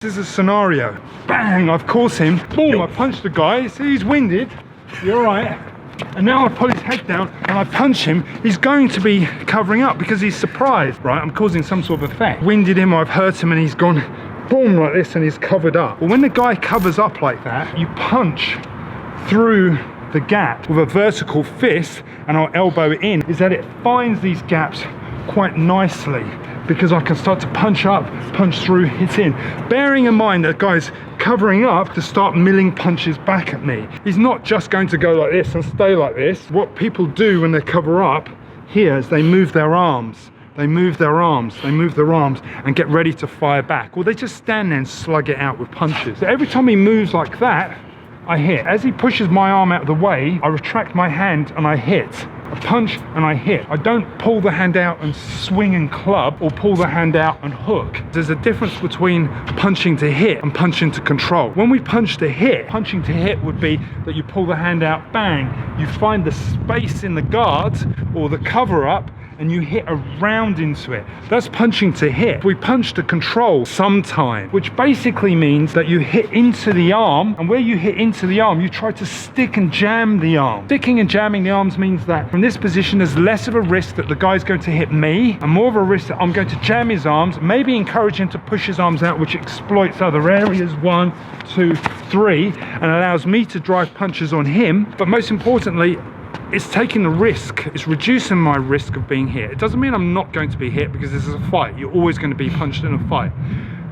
This is a scenario. Bang, I've caught him. Boom, I punched the guy. See, he's winded. You're right. And now I pull his head down and I punch him. He's going to be covering up because he's surprised, right? I'm causing some sort of effect. Winded him, I've hurt him, and he's gone boom like this and he's covered up. Well, when the guy covers up like that, you punch through the gap with a vertical fist, and I'll elbow it in, is that it finds these gaps quite nicely, because I can start to punch up, punch through, hit in. Bearing in mind that guy's covering up to start milling punches back at me. He's not just going to go like this and stay like this. What people do when they cover up here is they move their arms. They move their arms, they move their arms and get ready to fire back. Or they just stand there and slug it out with punches. So every time he moves like that, I hit. As he pushes my arm out of the way, I retract my hand and I hit. I punch and I hit. I don't pull the hand out and swing and club, or pull the hand out and hook. There's a difference between punching to hit and punching to control. When we punch to hit, punching to hit would be that you pull the hand out, bang, you find the space in the guard or the cover up, and you hit around into it. That's punching to hit. We punch to control sometime, which basically means that you hit into the arm, and where you hit into the arm, you try to stick and jam the arm. Sticking and jamming the arms means that from this position, there's less of a risk that the guy's going to hit me, and more of a risk that I'm going to jam his arms, maybe encourage him to push his arms out, which exploits other areas, 1, 2, 3, and allows me to drive punches on him. But most importantly, it's taking the risk, it's reducing my risk of being hit. It doesn't mean I'm not going to be hit, because this is a fight. You're always going to be punched in a fight.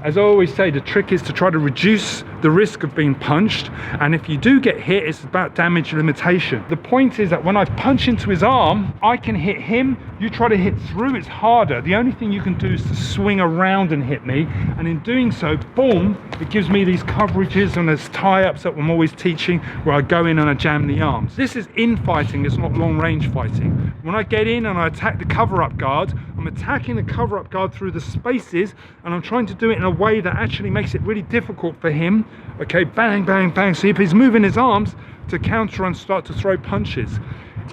As I always say, the trick is to try to reduce the risk of being punched, and if you do get hit, it's about damage limitation. The point is that when I punch into his arm, I can hit him. You try to hit through, it's harder. The only thing you can do is to swing around and hit me, and in doing so, boom, it gives me these coverages, and there's tie-ups that I'm always teaching where I go in and I jam the arms. This is infighting, it's not long-range fighting. When I get in and I attack the cover-up guard, I'm attacking the cover-up guard through the spaces, and I'm trying to do it in a way that actually makes it really difficult for him. Okay, bang, bang, bang. See, if he's moving his arms to counter and start to throw punches.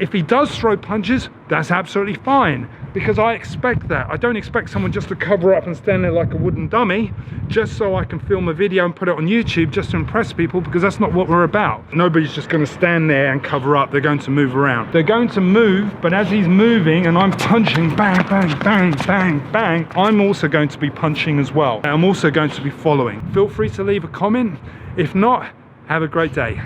If he does throw punches, that's absolutely fine, because I expect that. I don't expect someone just to cover up and stand there like a wooden dummy just so I can film a video and put it on YouTube just to impress people, because that's not what we're about. Nobody's just going to stand there and cover up. They're going to move around. They're going to move, but as he's moving and I'm punching, bang, bang, bang, bang, bang, I'm also going to be punching as well. I'm also going to be following. Feel free to leave a comment. If not, have a great day.